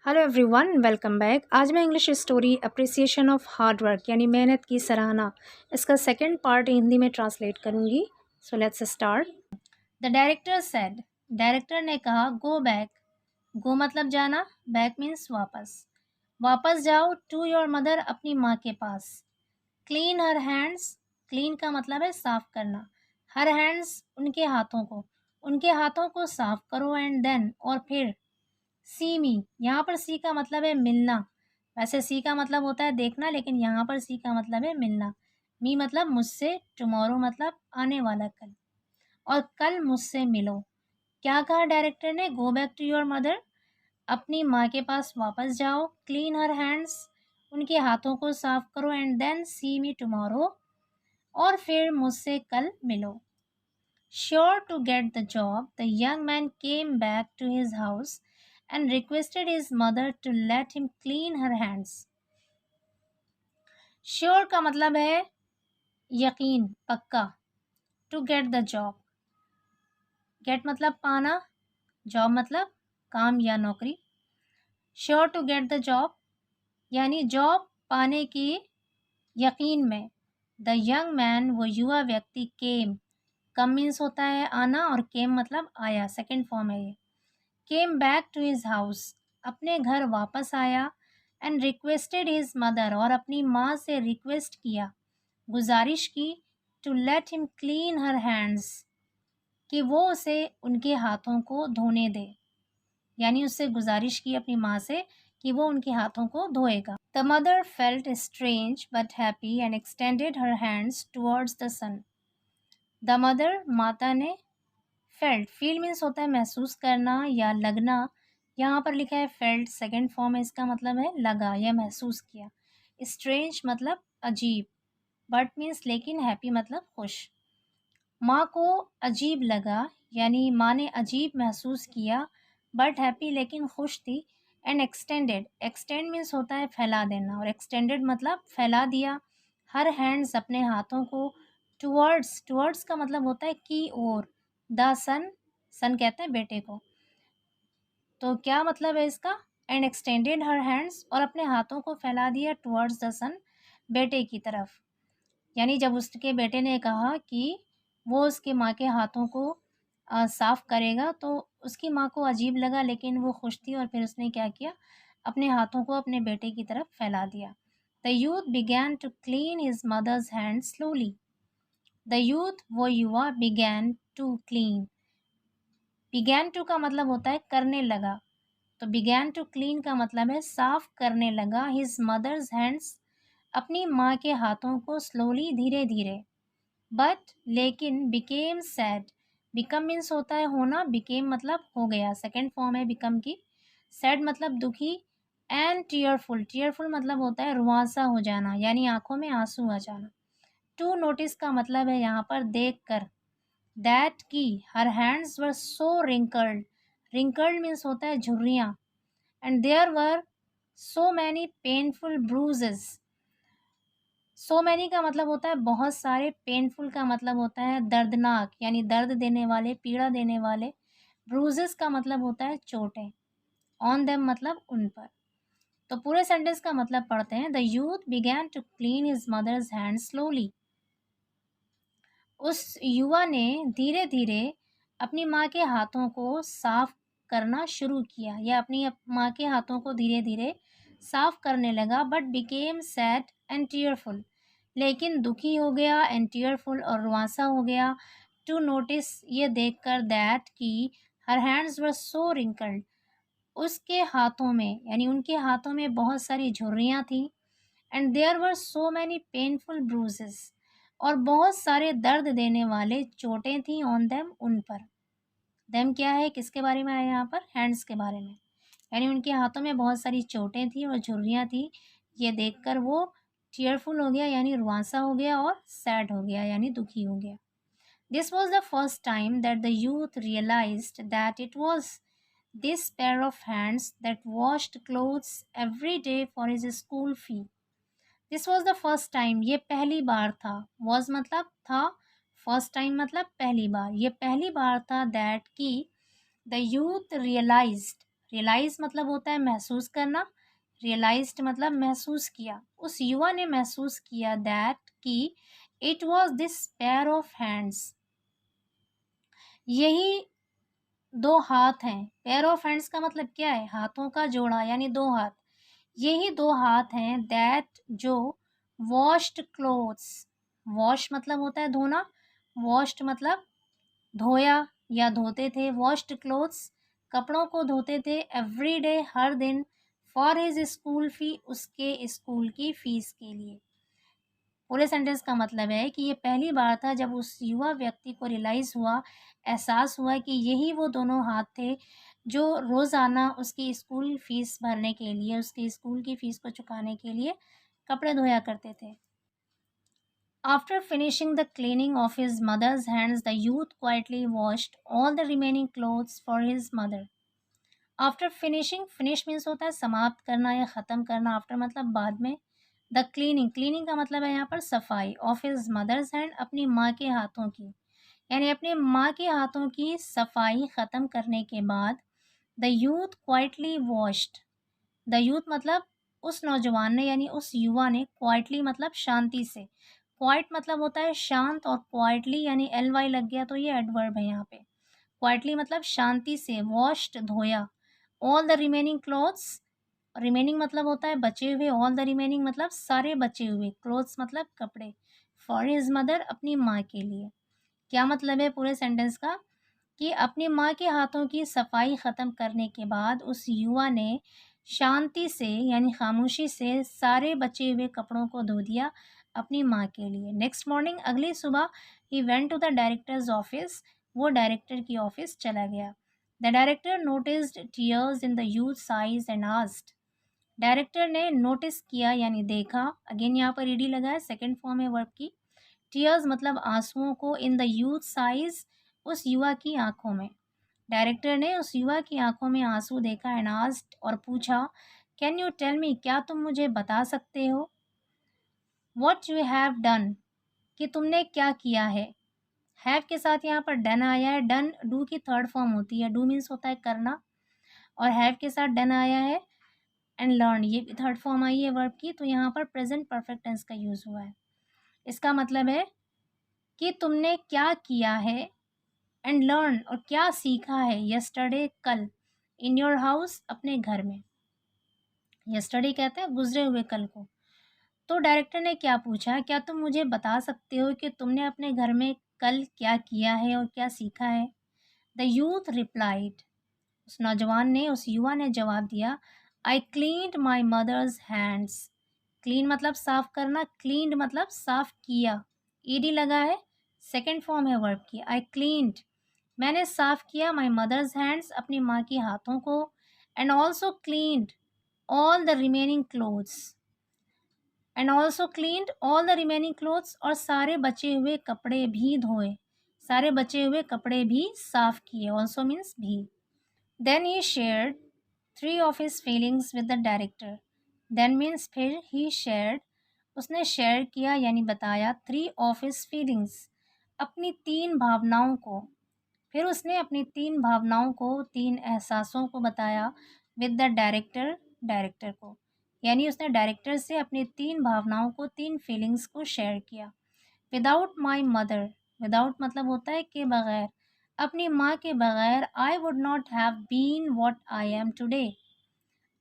Hello everyone, welcome back. आज मैं English story appreciation of hard work यानी मेहनत की सराहना इसका सेकंड पार्ट हिंदी में ट्रांसलेट करूंगी। So let's start. The director said, director ने कहा, गो बैक। गो मतलब जाना, बैक मीन्स वापस। वापस जाओ टू योर मदर, अपनी माँ के पास। क्लीन हर हैंड्स, क्लीन का मतलब है साफ करना। हर हैंड्स उनके हाथों को साफ करो। एंड देन और फिर। सी मी, यहाँ पर सी का मतलब है मिलना। वैसे सी का मतलब होता है देखना, लेकिन यहाँ पर सी का मतलब है मिलना। मी मतलब मुझसे, टुमारो मतलब आने वाला कल, और कल मुझसे मिलो। क्या कहा डायरेक्टर ने? Go back to your mother, अपनी माँ के पास वापस जाओ। क्लीन हर हैंड्स, उनके हाथों को साफ करो। And then see me tomorrow, और फिर मुझसे कल मिलो। Sure to get the job, the young man came back to his house and requested his mother to let him clean her hands. Sure का मतलब है यकीन, पक्का। To get the job, get मतलब पाना, job मतलब काम या नौकरी। Sure to get the job यानी जॉब पाने की यकीन में। The young man, वो युवा व्यक्ति, came, कम मीन्स होता है आना, और came मतलब आया, सेकेंड फॉर्म है ये। Came back to his house, अपने घर वापस आया। एंड रिक्वेस्टेड हिज मदर, और अपनी माँ से रिक्वेस्ट किया, गुजारिश की। To let him clean her hands, कि वो उसे उनके हाथों को धोने दे। यानी उससे गुजारिश की अपनी माँ से कि वो उनके हाथों को धोएगा। The mother felt strange but happy and extended her hands towards the son. The mother, माता ने, फेल्ट, फील मीन्स होता है महसूस करना या लगना। यहाँ पर लिखा है फेल्ट, सेकेंड फॉर्म है, इसका मतलब है लगा या महसूस किया। स्ट्रेंज मतलब अजीब, बट मीन्स लेकिन, हैप्पी मतलब खुश। माँ को अजीब लगा, यानी माँ ने अजीब महसूस किया। बट हैप्पी लेकिन खुश थी। एंड एक्सटेंडेड, एक्सटेंड मीन्स होता है फैला देना, और एक्सटेंडेड मतलब फैला दिया। हर हैंड्स, अपने हाथों को। टुवर्ड्स, टुवर्ड्स का मतलब होता है की ओर। द सन, सन कहते हैं बेटे को। तो क्या मतलब है इसका? एंड एक्सटेंडेड हर हैंड्स, और अपने हाथों को फैला दिया। टुवर्ड्स द सन, बेटे की तरफ। यानी जब उसके बेटे ने कहा कि वो उसके माँ के हाथों को साफ करेगा, तो उसकी माँ को अजीब लगा, लेकिन वो खुश थी, और फिर उसने क्या किया, अपने हाथों को अपने बेटे की तरफ फैला दिया। The youth began to clean his mother's hand slowly. The youth, वो युवा, began to clean, began to का मतलब होता है करने लगा, तो बिगैन टू क्लीन का मतलब है साफ करने लगा। हिज मदर्स हैंड्स, अपनी माँ के हाथों को, स्लोली, धीरे धीरे। बट लेकिन, बिकेम सैड, बिकम मीन्स होता है होना, बिकेम मतलब हो गया, सेकेंड फॉर्म है बिकम की। सैड मतलब दुखी। एंड टीयरफुल, टीयरफुल मतलब होता है रुआंसा हो जाना, यानी आंखों में आंसू आ जाना। टू नोटिस का मतलब है यहाँ पर देख कर। दैट की, her hands were so wrinkled, wrinkled means होता है झुर्रियाँ। And there were so many painful bruises, so many का मतलब होता है बहुत सारे, पेनफुल का मतलब होता है दर्दनाक, यानी दर्द देने वाले, पीड़ा देने वाले। ब्रूजेस का मतलब होता है चोटें। ऑन देम मतलब उन पर। तो पूरे सेंटेंस का मतलब पढ़ते हैं। The youth began to clean his mother's hand slowly, उस युवा ने धीरे धीरे अपनी माँ के हाथों को साफ करना शुरू किया, या अपनी माँ के हाथों को धीरे धीरे साफ करने लगा। But became sad and tearful, लेकिन दुखी हो गया, एंड टीयरफुल और रुआंसा हो गया। टू नोटिस, ये देखकर, दैट की, her hands were so wrinkled, उसके हाथों में, यानी उनके हाथों में बहुत सारी झुर्रियाँ थी। And there were so many painful bruises, और बहुत सारे दर्द देने वाले चोटें थी। ऑन देम, उन पर। देम क्या है, किसके बारे में आया यहाँ पर? हैंड्स के बारे में, यानी उनके हाथों में बहुत सारी चोटें थी और झुर्रियाँ थी। ये देखकर वो टीयरफुल हो गया, यानी रुआंसा हो गया, और सैड हो गया, यानी दुखी हो गया। This was the first time that the youth realised that it was this pair of hands that washed clothes every day for his school fee. This was the first time, ये पहली बार था। Was मतलब था, first time मतलब पहली बार, ये पहली बार था। दैट की, द यूथ रियलाइज्ड, रियलाइज मतलब होता है महसूस करना, रियलाइज्ड मतलब महसूस किया। उस युवा ने महसूस किया दैट कि it was this pair of hands, यही दो हाथ हैं। पेयर ऑफ हैंड्स का मतलब क्या है? हाथों का जोड़ा यानी दो हाथ। यही दो हाथ हैं दैट जो वॉश्ड क्लोथ्स, वॉश मतलब होता है धोना, वॉश्ड मतलब धोया या धोते थे, वॉश्ड क्लोथ्स कपड़ों को धोते थे, एवरी डे हर दिन, फॉर हिज स्कूल फी उसके स्कूल की फीस के लिए। पूरे सेंटेंस का मतलब है कि ये पहली बार था जब उस युवा व्यक्ति को रियलाइज़ हुआ, एहसास हुआ कि यही वो दोनों हाथ थे जो रोज़ाना उसकी स्कूल फ़ीस भरने के लिए, उसकी स्कूल की फ़ीस को चुकाने के लिए कपड़े धोया करते थे। After finishing the cleaning of his mother's hands, the youth quietly washed all the remaining clothes for his mother. After finishing, finish means होता है समाप्त करना या ख़त्म करना, आफ्टर मतलब बाद में। द क्लीनिंग, क्लीनिंग का मतलब है यहाँ पर सफाई, ऑफ हिज मदर्स हैंड अपनी माँ के हाथों की, यानी अपनी माँ के हाथों की सफाई ख़त्म करने के बाद the youth quietly washed, the youth मतलब उस नौजवान ने यानी उस युवा ने, क्वाइटली मतलब शांति से, क्वाइट मतलब होता है शांत और क्वाइटली यानी एल वाई लग गया तो ये एडवर्ब है यहाँ पे। क्वाइटली मतलब शांति से, वॉश्ड धोया, all the remaining clothes, remaining मतलब होता है बचे हुए, ऑल द रिमेनिंग मतलब सारे बचे हुए, क्लोथ्स मतलब कपड़े, फॉर हिज मदर अपनी माँ के लिए। क्या मतलब है पूरे सेंटेंस का? कि अपनी माँ के हाथों की सफाई ख़त्म करने के बाद उस युवा ने शांति से यानी खामोशी से सारे बचे हुए कपड़ों को धो दिया अपनी माँ के लिए। नेक्स्ट मॉर्निंग, अगली सुबह, he went to the director's office, वो डायरेक्टर की ऑफिस चला गया। The director noticed tears in the youth's eyes and asked, director ने नोटिस किया यानी देखा, अगेन यहाँ पर ईडी लगा है, सेकेंड फॉर्म है वर्ब की। टीयर्स मतलब आंसुओं को, इन द यूथ साइज उस युवा की आंखों में। डायरेक्टर ने उस युवा की आंखों में आंसू देखा एंड आस्क्ड और पूछा, कैन यू टेल मी, क्या तुम मुझे बता सकते हो, व्हाट यू हैव डन, कि तुमने क्या किया है। हैव के साथ यहाँ पर डन आया है, डन डू की थर्ड फॉर्म होती है, डू मीन्स होता है करना, और हैव के साथ डन आया है एंड लर्न ये भी थर्ड फॉर्म आई है वर्ब की, तो यहाँ पर प्रेजेंट परफेक्ट टेंस का यूज़ हुआ है। इसका मतलब है कि तुमने क्या किया है, एंड लर्न और क्या सीखा है, यस्टरडे कल, इन योर हाउस अपने घर में। यस्टरडे कहते हैं गुजरे हुए कल को। तो डायरेक्टर ने क्या पूछा, क्या तुम मुझे बता सकते हो कि तुमने अपने घर में कल क्या किया है और क्या सीखा है। द यूथ रिप्लाइड, उस नौजवान ने, उस युवा ने जवाब दिया, I cleaned my mother's hands, clean मतलब साफ करना, क्लीन्ड मतलब साफ किया, ईडी लगा है, सेकेंड फॉर्म है वर्ब की। आई क्लीन्ड मैंने साफ किया, माई मदर्स हैंड्स अपनी माँ के हाथों को, and also cleaned all the remaining clothes, and also cleaned all the remaining clothes और सारे बचे हुए कपड़े भी धोए, सारे बचे हुए कपड़े भी साफ किए, ऑल्सो मीन्स भी। Then he shared three of his feelings with the director, then means फिर, ही शेयर्ड उसने शेयर किया यानी बताया, थ्री ऑफ हिज फीलिंग्स अपनी तीन भावनाओं को, फिर उसने अपनी तीन भावनाओं को, तीन एहसासों को बताया, विद द डायरेक्टर डायरेक्टर को, यानी उसने डायरेक्टर से अपनी तीन भावनाओं को, तीन फीलिंग्स को शेयर किया। विदाउट माई मदर, विदाउट मतलब होता है के बगैर, अपनी माँ के बगैर, I would not have been what I am today,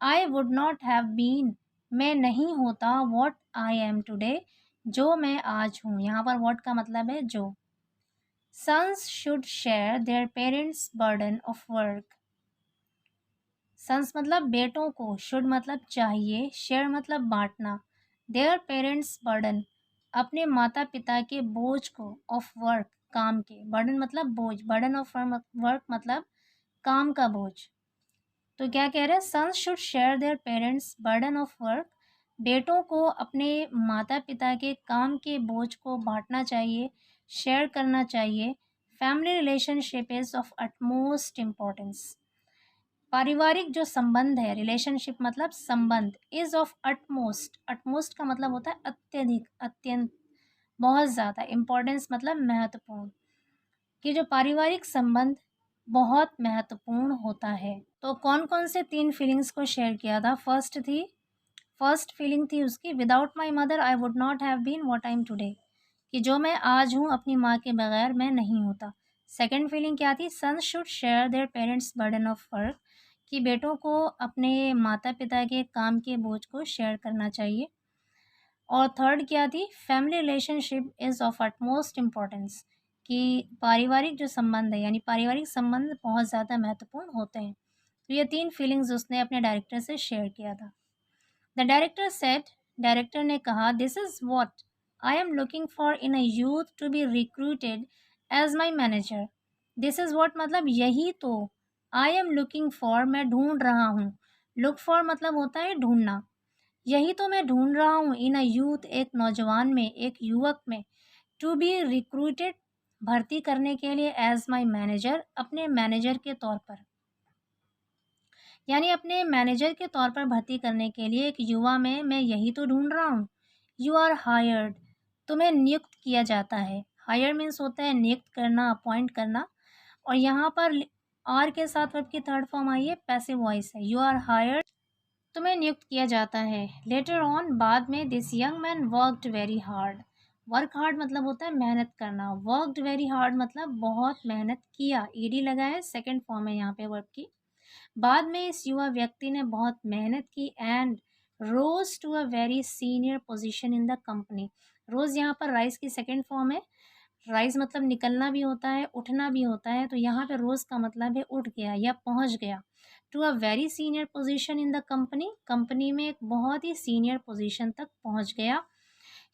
I would not have been मैं नहीं होता, वॉट आई एम टुडे जो मैं आज हूँ, यहाँ पर वॉट का मतलब है जो। Sons should share their parents' burden of work. Sons मतलब बेटों को, शुड मतलब चाहिए, शेयर मतलब बांटना, देयर पेरेंट्स बर्डन अपने माता पिता के बोझ को, ऑफ वर्क काम के, बर्डन मतलब बोझ, बर्डन ऑफ वर्क मतलब काम का बोझ। तो क्या कह रहे हैं, sons should share their parents burden of work, बेटों को अपने माता पिता के काम के बोझ को बांटना चाहिए, शेयर करना चाहिए। Family relationship is of utmost importance, पारिवारिक जो संबंध है, रिलेशनशिप मतलब संबंध, इज़ ऑफ अटमोस्ट, अटमोस्ट का मतलब होता है अत्यधिक, अत्यंत, बहुत ज़्यादा, इम्पोर्टेंस मतलब महत्वपूर्ण, कि जो पारिवारिक संबंध बहुत महत्वपूर्ण होता है। तो कौन कौन से 3 फीलिंग्स को शेयर किया था? फर्स्ट फीलिंग थी उसकी, without my mother I would not have been what I am today, कि जो मैं आज हूँ अपनी माँ के बगैर मैं नहीं होता। सेकंड फीलिंग क्या थी? Sons should share their parents burden of work, कि बेटों को अपने माता पिता के काम के बोझ को शेयर करना चाहिए। और थर्ड क्या थी? Family relationship is of utmost importance, कि पारिवारिक जो संबंध है यानी पारिवारिक संबंध बहुत ज़्यादा महत्वपूर्ण होते हैं। तो ये 3 फीलिंग्स उसने अपने डायरेक्टर से शेयर किया था। द डायरेक्टर सेड, डायरेक्टर ने कहा, this is what I am looking for in a youth to be recruited as my manager. This is what मतलब यही तो, आई एम लुकिंग फॉर मैं ढूंढ रहा हूँ, लुक फॉर मतलब होता है ढूंढना, यही तो मैं ढूंढ रहा हूँ इन अ यूथ एक नौजवान में, एक युवक में, टू बी रिक्रूटेड भर्ती करने के लिए एज माई मैनेजर अपने मैनेजर के तौर पर, यानी अपने मैनेजर के तौर पर भर्ती करने के लिए एक युवा में मैं यही तो ढूंढ रहा हूँ। यू आर हायर्ड, तुम्हें नियुक्त किया जाता है। हायर मीन्स होता है नियुक्त करना, अपॉइंट करना। और यहाँ पर आर के साथ वर्ब की थर्ड फॉर्म आई है, पैसिव वॉइस है। यू आर हायर्ड, तुम्हें नियुक्त किया जाता है। लेटर ऑन, बाद में, this young man worked very hard. Work hard मतलब होता है मेहनत करना, वर्कड वेरी हार्ड मतलब बहुत मेहनत किया, ईडी लगा है, सेकेंड फॉर्म है यहाँ पे वर्ब की। बाद में इस युवा व्यक्ति ने बहुत मेहनत की and rose to a very senior position in the company. Rose यहाँ पर राइज की सेकेंड फॉर्म है। राइज मतलब निकलना भी होता है, उठना भी होता है, तो यहाँ पे रोज का मतलब है उठ गया या पहुँच गया। To a very senior position in the company, company में एक बहुत ही सीनियर पोजीशन तक पहुँच गया।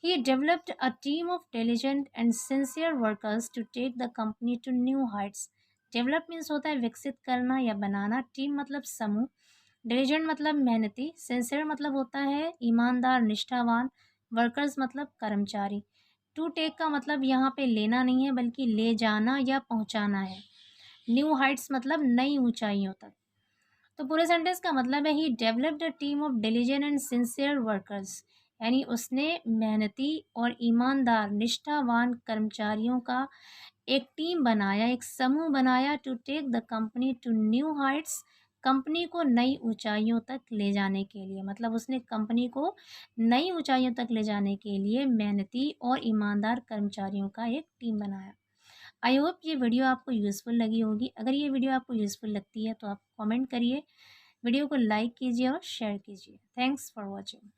He developed a team of diligent and sincere workers to take the company to new heights. Develop means होता है विकसित करना या बनाना, टीम मतलब समूह, diligent मतलब मेहनती, sincere मतलब होता है ईमानदार, निष्ठावान, workers मतलब कर्मचारी। टू टेक का मतलब यहाँ पे लेना नहीं है बल्कि ले जाना या पहुँचाना है। न्यू हाइट्स मतलब नई ऊंचाइयों तक। तो पूरे सेंटेंस का मतलब है, he developed a team of diligent and sincere workers, यानी उसने मेहनती और ईमानदार निष्ठावान कर्मचारियों का एक टीम बनाया, एक समूह बनाया, to take the company to new heights, company को नई ऊंचाइयों तक ले जाने के लिए। मतलब उसने कंपनी को नई ऊंचाइयों तक ले जाने के लिए मेहनती और ईमानदार कर्मचारियों का एक टीम बनाया। आई होप ये वीडियो आपको यूज़फुल लगी होगी। अगर ये वीडियो आपको यूज़फुल लगती है तो आप कमेंट करिए, वीडियो को लाइक कीजिए और शेयर कीजिए। Thanks for watching.